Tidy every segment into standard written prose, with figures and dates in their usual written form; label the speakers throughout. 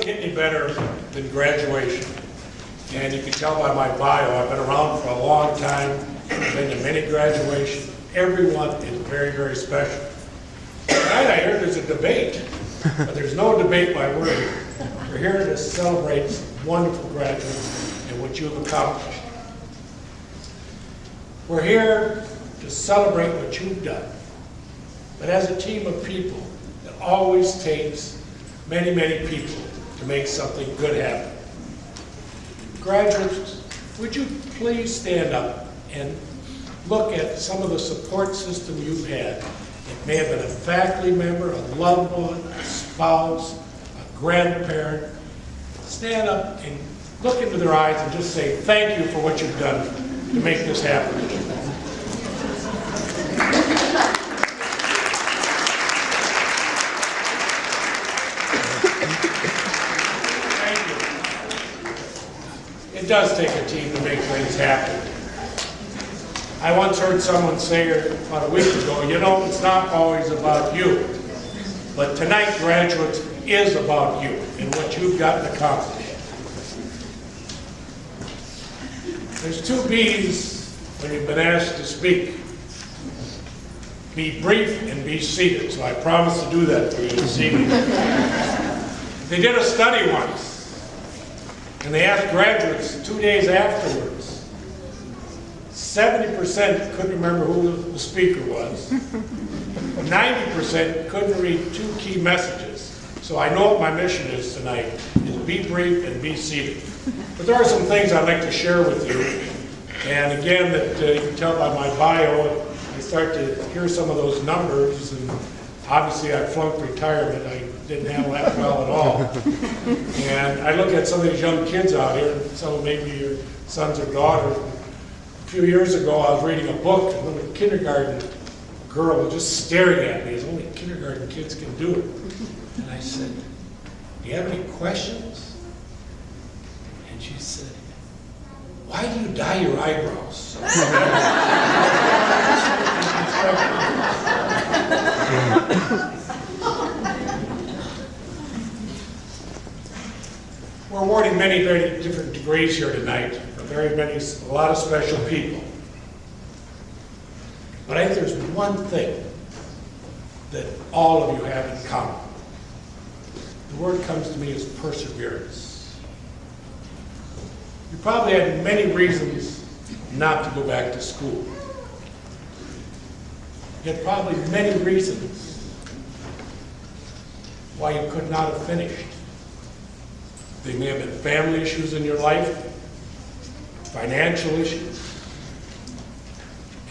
Speaker 1: get any better than graduation. And you can tell by my bio, I've been around for a long time, I've been to many graduations. Everyone is very, very special. Tonight I hear there's a debate, but there's no debate by word. We're here to celebrate wonderful graduates and what you've accomplished. We're here to celebrate what you've done. But as a team of people, it always takes many, many people to make something good happen. Graduates, would you please stand up and look at some of the support system you've had. It may have been a faculty member, a loved one, a spouse, a grandparent. Stand up and look into their eyes and just say thank you for what you've done to make this happen. Thank you. It does take a team to make things happen. I once heard someone say about a week ago, you know, it's not always about you. But tonight, graduates, is about you and what you've gotten accomplished. There's 2 B's when you've been asked to speak. Be brief and be seated. So I promise to do that for you this evening. They did a study once, and they asked graduates 2 days afterwards. 70% couldn't remember who the speaker was. 90% couldn't read 2 key messages. So I know what my mission is tonight, is be brief and be seated. But there are some things I'd like to share with you. And again, that you can tell by my bio, I start to hear some of those numbers, and obviously I flunked retirement. I didn't handle that well at all. And I look at some of these young kids out here, some of maybe your sons or daughters. A few years ago, I was reading a book, and a little kindergarten girl was just staring at me, as only kindergarten kids can do it. And I said, do you have any questions? And she said, why do you dye your eyebrows? We're awarding many very different degrees here tonight. A lot of special people. But I think there's one thing that all of you have in common. The word comes to me as perseverance. You probably had many reasons not to go back to school. You had probably many reasons why you could not have finished. They may have been family issues in your life, financial issues,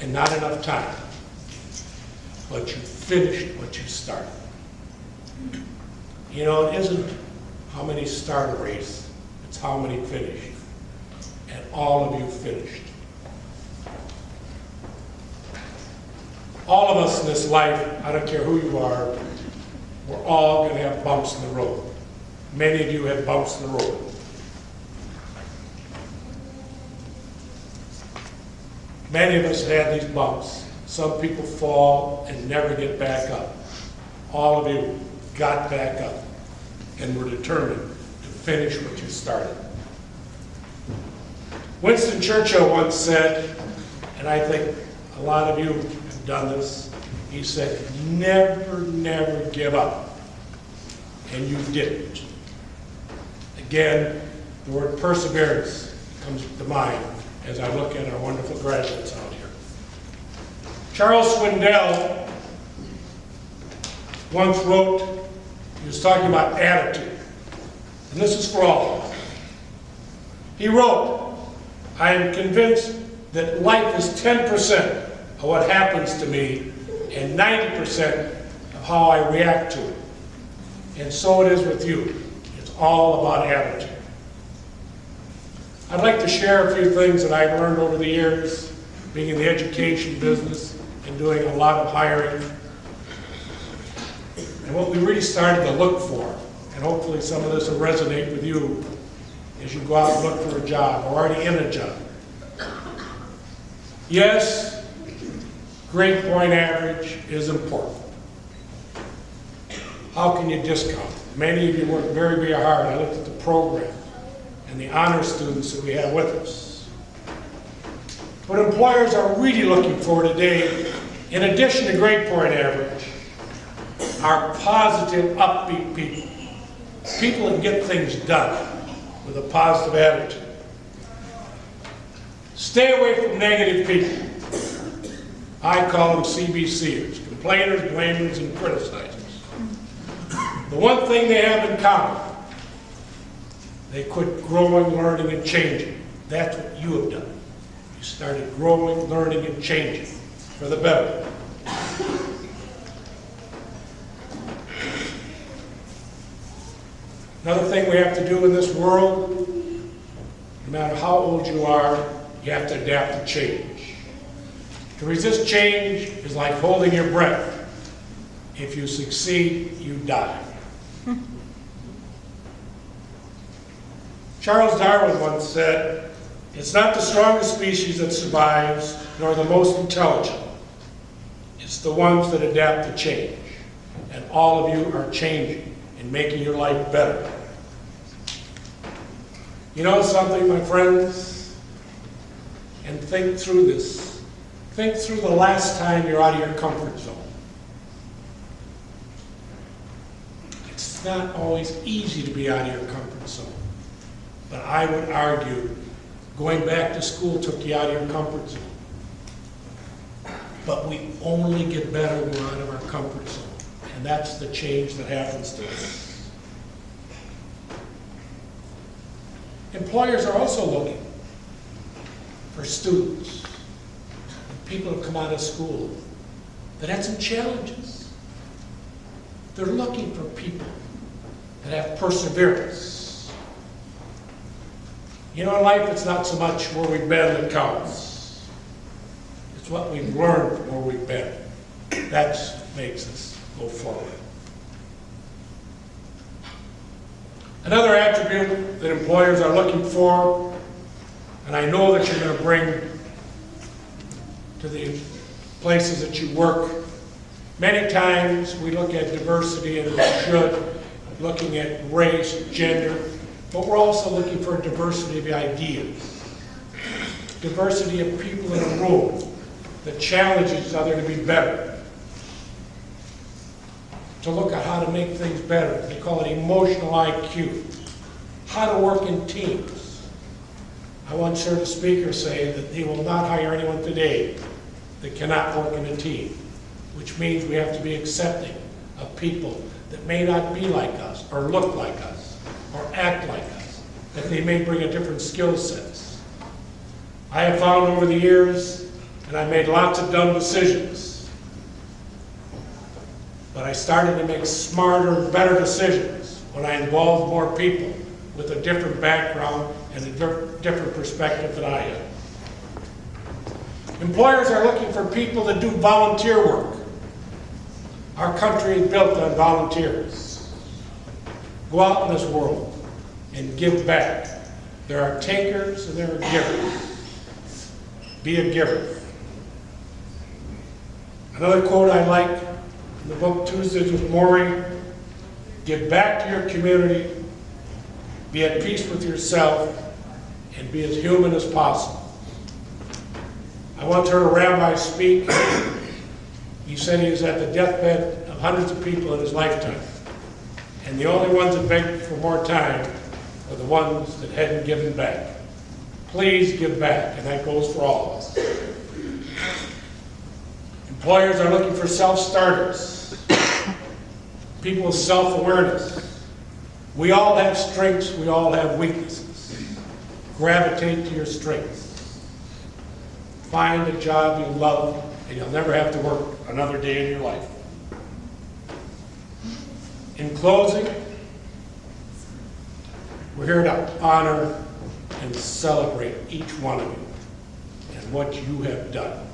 Speaker 1: and not enough time. But you finished what you started. You know, it isn't how many start a race, it's how many finish. And all of you finished. All of us in this life, I don't care who you are, we're all going to have bumps in the road. Many of you have bumps in the road. Many of us had these bumps. Some people fall and never get back up. All of you got back up and were determined to finish what you started. Winston Churchill once said, and I think a lot of you have done this, he said, never, never give up. And you didn't. Again, the word perseverance comes to mind as I look at our wonderful graduates out here. Charles Swindoll once wrote, he was talking about attitude, and this is for all of us. He wrote, I am convinced that life is 10% of what happens to me and 90% of how I react to it. And so it is with you. It's all about attitude. I'd like to share a few things that I've learned over the years, being in the education business and doing a lot of hiring. And what we really started to look for, and hopefully some of this will resonate with you as you go out and look for a job, or already in a job. Yes, grade point average is important. How can you discount it? Many of you work very, very hard. I looked at the program and the honor students that we have with us. What employers are really looking for today, in addition to grade point average, are positive, upbeat people. People that get things done with a positive attitude. Stay away from negative people. I call them CBCers, complainers, blamers, and criticizers. The one thing they have in common, they quit growing, learning, and changing. That's what you have done. You started growing, learning, and changing for the better. Another thing we have to do in this world, no matter how old you are, you have to adapt to change. To resist change is like holding your breath. If you succeed, you die. Charles Darwin once said, "It's not the strongest species that survives, nor the most intelligent. It's the ones that adapt to change." And all of you are changing and making your life better. You know something, my friends? And think through this. Think through the last time you're out of your comfort zone. It's not always easy to be out of your comfort zone. But I would argue going back to school took you out of your comfort zone. But we only get better when we're out of our comfort zone. And that's the change that happens to us. Employers are also looking for students, people who come out of school that had some challenges. They're looking for people that have perseverance. You know, in life, it's not so much where we've been that counts. It's what we've learned from where we've been. That makes us go forward. Another attribute that employers are looking for, and I know that you're going to bring to the places that you work, many times we look at diversity, and we should, looking at race, gender, but we're also looking for a diversity of ideas, diversity of people in a room that challenge each other to be better, to look at how to make things better. They call it emotional IQ, how to work in teams. I once heard a speaker say that they will not hire anyone today that cannot work in a team, which means we have to be accepting of people that may not be like us, or look like us, or act like us, that they may bring a different skill sets. I have found over the years, and I made lots of dumb decisions, but I started to make smarter, better decisions when I involved more people with a different background and a different perspective than I had. Employers are looking for people that do volunteer work. Our country is built on volunteers. Go out in this world and give back. There are takers and there are givers. Be a giver. Another quote I like in the book Tuesdays with Maury: give back to your community, be at peace with yourself, and be as human as possible. I once heard a rabbi speak. He said he was at the deathbed of hundreds of people in his lifetime, and the only ones that begged for more time were the ones that hadn't given back. Please give back, and that goes for all of us. Employers are looking for self-starters, people with self-awareness. We all have strengths, we all have weaknesses. Gravitate to your strengths. Find a job you love, and you'll never have to work another day in your life. In closing, we're here to honor and celebrate each one of you and what you have done.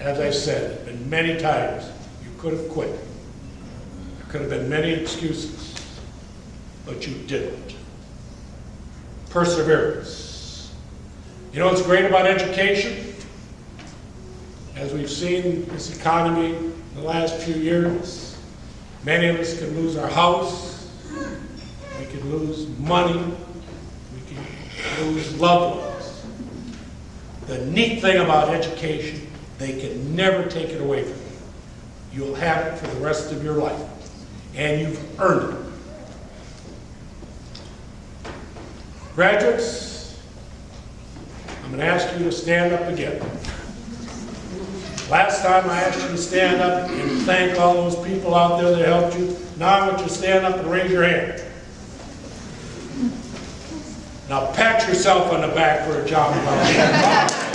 Speaker 1: As I said, there have been many times you could have quit. There could have been many excuses, but you didn't. Perseverance. You know what's great about education? As we've seen this economy in the last few years, many of us can lose our house, can lose money, we can lose loved ones. The neat thing about education, they can never take it away from you. You'll have it for the rest of your life, and you've earned it. Graduates, I'm going to ask you to stand up again. Last time I asked you to stand up and thank all those people out there that helped you. Now I want you to stand up and raise your hand. Now pat yourself on the back for a job well done.